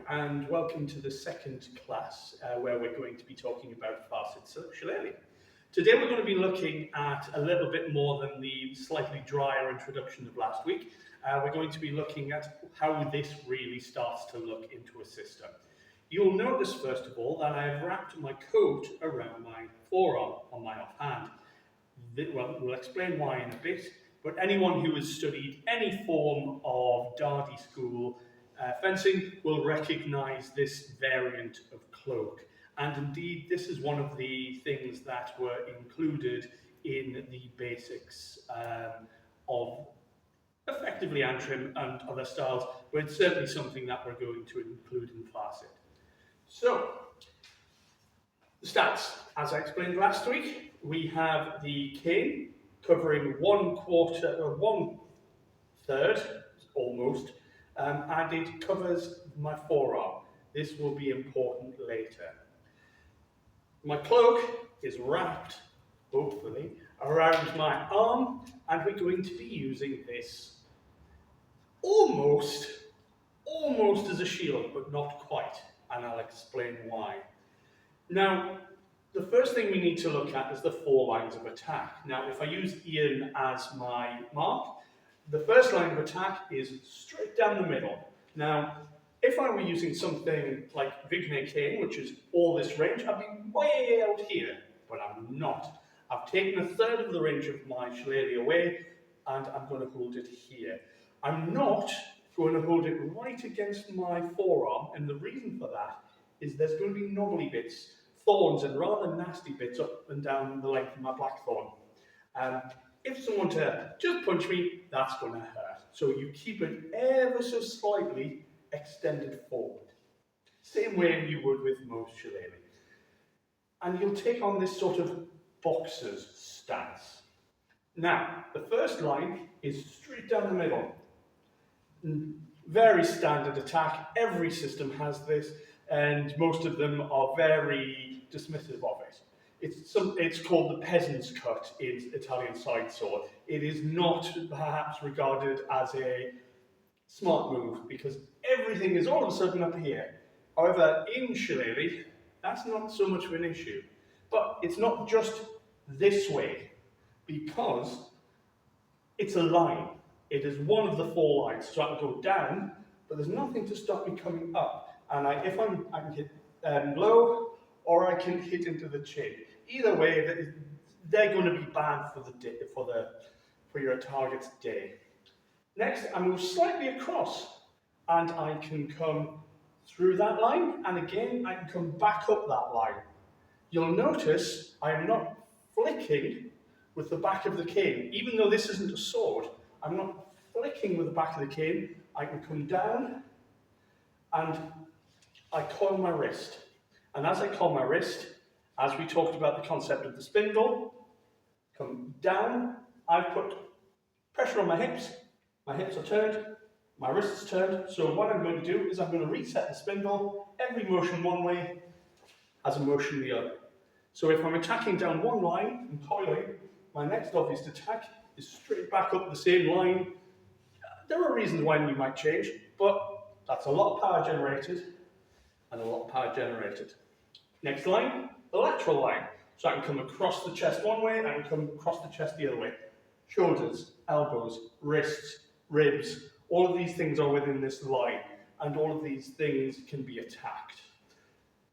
and welcome to the second class where we're going to be talking about Fearshid Shillelagh. Today we're going to be looking at a little bit more than the slightly drier introduction of last week. We're going to be looking at how this really starts to look into a system. You'll notice first of all that I have wrapped my coat around my forearm on my offhand. Well, we'll explain why in a bit, but anyone who has studied any form of Dardy school fencing will recognise this variant of cloak. And indeed, this is one of the things that were included in the basics of effectively Antrim and other styles, but it's certainly something that we're going to include in Fearshid. So, the stats. As I explained last week, we have the cane covering 1/3, almost, and it covers my forearm. This will be important later. My cloak is wrapped, hopefully, around my arm, and we're going to be using this almost as a shield, but not quite, and I'll explain why. Now, the first thing we need to look at is the 4 lines of attack. Now, if I use Ian as my mark, the first line of attack is straight down the middle. Now, if I were using something like Vignay Cane, which is all this range, I'd be way out here, but I'm not. I've taken 1/3 of the range of my Shillelagh away, and I'm going to hold it here. I'm not going to hold it right against my forearm, and the reason for that is there's going to be knobbly bits, thorns, and rather nasty bits up and down the length of my blackthorn. If someone to just punch me, that's going to hurt. So you keep it ever so slightly extended forward. Same way you would with most Shillelagh. And you'll take on this sort of boxer's stance. Now, the first line is straight down the middle. Very standard attack. Every system has this, and most of them are very dismissive of it. It's called the peasant's cut in Italian side sword. It is not perhaps regarded as a smart move because everything is all of a sudden up here. However, in Shillelagh, that's not so much of an issue. But it's not just this way because it's a line. It is one of the 4 lines, so I can go down, but there's nothing to stop me coming up. And I can hit low, or I can hit into the chin. Either way, they're going to be banned for the day, for your target's day. Next, I move slightly across, and I can come through that line, and again, I can come back up that line. You'll notice I am not flicking with the back of the cane. Even though this isn't a sword, I'm not flicking with the back of the cane. I can come down, and I coil my wrist. And as I coil my wrist, as we talked about the concept of the spindle, come down, I put pressure on my hips are turned, my wrist is turned, so what I'm going to do is I'm going to reset the spindle. Every motion one way has a motion the other. So if I'm attacking down one line and coiling, my next obvious attack is straight back up the same line. There are reasons why you might change, but that's a lot of power generated and a lot of power generated. Next line, the lateral line. So I can come across the chest one way, and I can come across the chest the other way. Shoulders, elbows, wrists, ribs, all of these things are within this line, and all of these things can be attacked.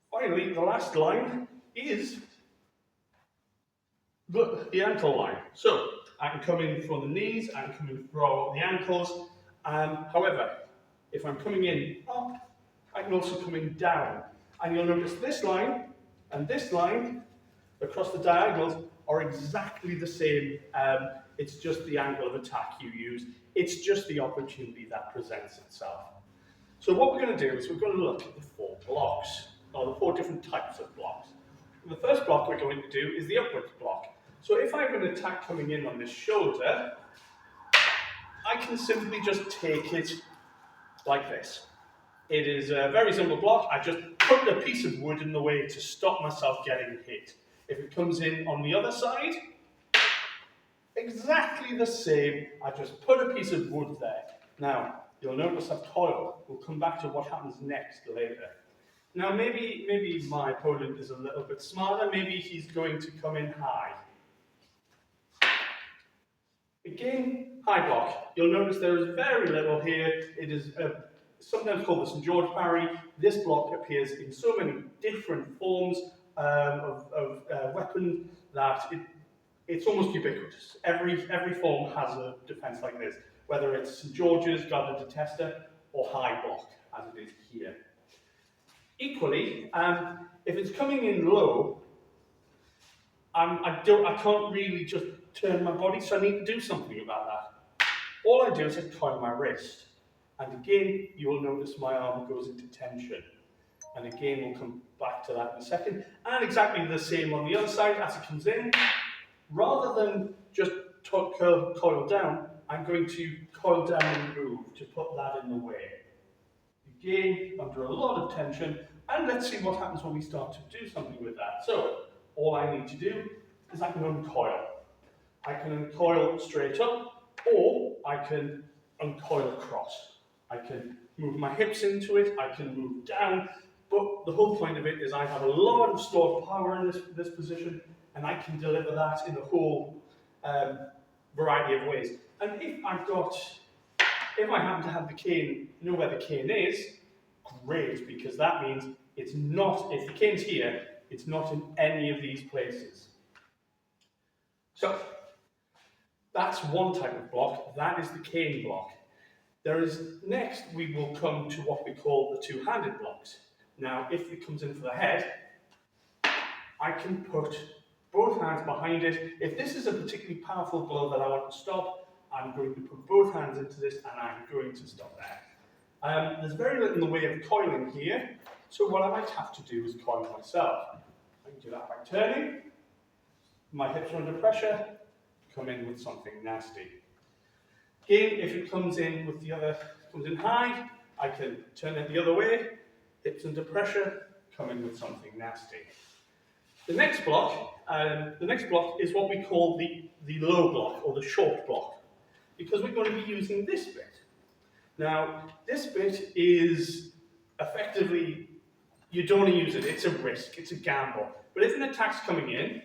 Finally, the last line is the ankle line. So I can come in from the knees, I can come in from the ankles. However, if I'm coming in up, I can also come in down. And you'll notice this line and this line across the diagonals are exactly the same. It's just the angle of attack you use. It's just the opportunity that presents itself. So what we're going to do is we're going to look at the 4 blocks, or the 4 different types of blocks. And the first block we're going to do is the upwards block. So if I have an attack coming in on this shoulder, I can simply just take it like this. It is a very simple block. I just put a piece of wood in the way to stop myself getting hit. If it comes in on the other side, exactly the same. I just put a piece of wood there. Now, you'll notice I've coiled. We'll come back to what happens next later. Now maybe my opponent is a little bit smarter, maybe he's going to come in high. Again, high block. You'll notice there is very little here. It is sometimes called the St. George parry. This block appears in so many different forms of weapon that it's almost ubiquitous. Every form has a defense like this, whether it's St. George's, Guarded Tester, or high block, as it is here. Equally, if it's coming in low, I can't really just turn my body, so I need to do something about that. All I do is I coil my wrist, and again, you will notice my arm goes into tension. And again, we'll come back to that in a second. And exactly the same on the other side as it comes in. Rather than just coil down, I'm going to coil down and move to put that in the way. Again, under a lot of tension, and let's see what happens when we start to do something with that. So, all I need to do is I can uncoil. I can uncoil straight up, or I can uncoil across. I can move my hips into it, I can move down, but the whole point of it is I have a lot of stored power in this position, and I can deliver that in a whole variety of ways. And if I happen to have the cane, know where the cane is, great, because that means it's not, if the cane's here, it's not in any of these places. So, that's one type of block, that is the cane block. Next, we will come to what we call the two-handed blocks. Now, if it comes in for the head, I can put both hands behind it. If this is a particularly powerful blow that I want to stop, I'm going to put both hands into this and I'm going to stop that. There's very little in the way of coiling here, so what I might have to do is coil myself. I can do that by turning, my hips are under pressure, come in with something nasty. Again, if it comes in with comes in high, I can turn it the other way, hips under pressure, come in with something nasty. The next block is what we call the low block, or the short block, because we're going to be using this bit. Now, this bit is effectively, you don't want to use it, it's a risk, it's a gamble. But if an attack's coming in,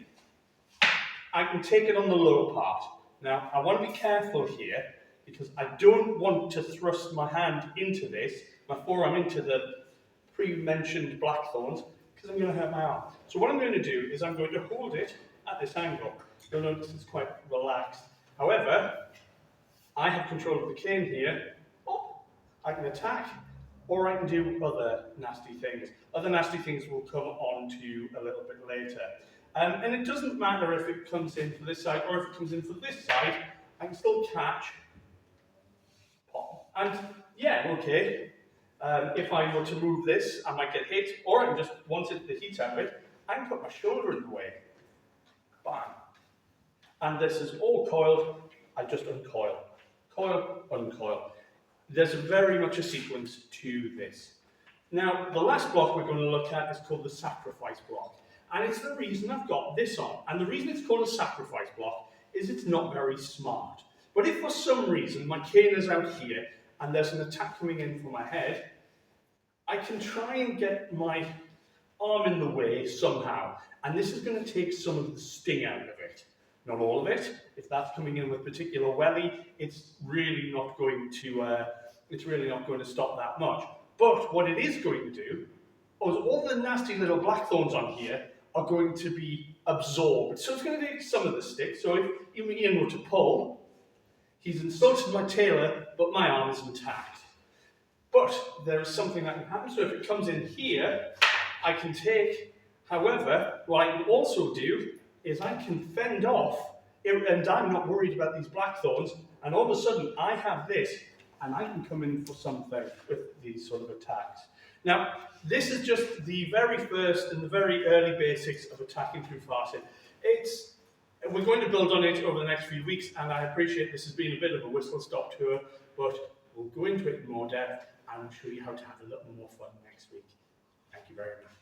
I can take it on the lower part. Now, I want to be careful here, because I don't want to thrust my hand into this, my forearm into the pre-mentioned blackthorns, because I'm going to hurt my arm. So what I'm going to do is I'm going to hold it at this angle. You'll notice it's quite relaxed. However, I have control of the cane here. I can attack, or I can do other nasty things. Other nasty things we'll come on to a little bit later. And it doesn't matter if it comes in for this side or if it comes in for this side, I can still catch, pop. And yeah, okay, if I were to move this, I might get hit, or I can just, once the heat's out of it, I can put my shoulder in the way. Bang. And this is all coiled, I just uncoil. Coil, uncoil. There's very much a sequence to this. Now, the last block we're going to look at is called the sacrifice block. And it's the reason I've got this on. And the reason it's called a sacrifice block is it's not very smart. But if for some reason my cane is out here and there's an attack coming in for my head, I can try and get my arm in the way somehow. And this is going to take some of the sting out of it. Not all of it. If that's coming in with particular welly, it's really not going to stop that much. But what it is going to do is all the nasty little blackthorns on here are going to be absorbed. So it's going to take some of the stick. So if Ian were to pull, he's insulted my tailor, but my arm is intact. But there is something that can happen. So if it comes in here, I can take, however, what I can also do is I can fend off, and I'm not worried about these blackthorns, and all of a sudden I have this, and I can come in for something with these sort of attacks. Now, this is just the very first and the very early basics of attacking through Fearshid. We're going to build on it over the next few weeks, and I appreciate this has been a bit of a whistle-stop tour, but we'll go into it in more depth, and we'll show you how to have a little more fun next week. Thank you very much.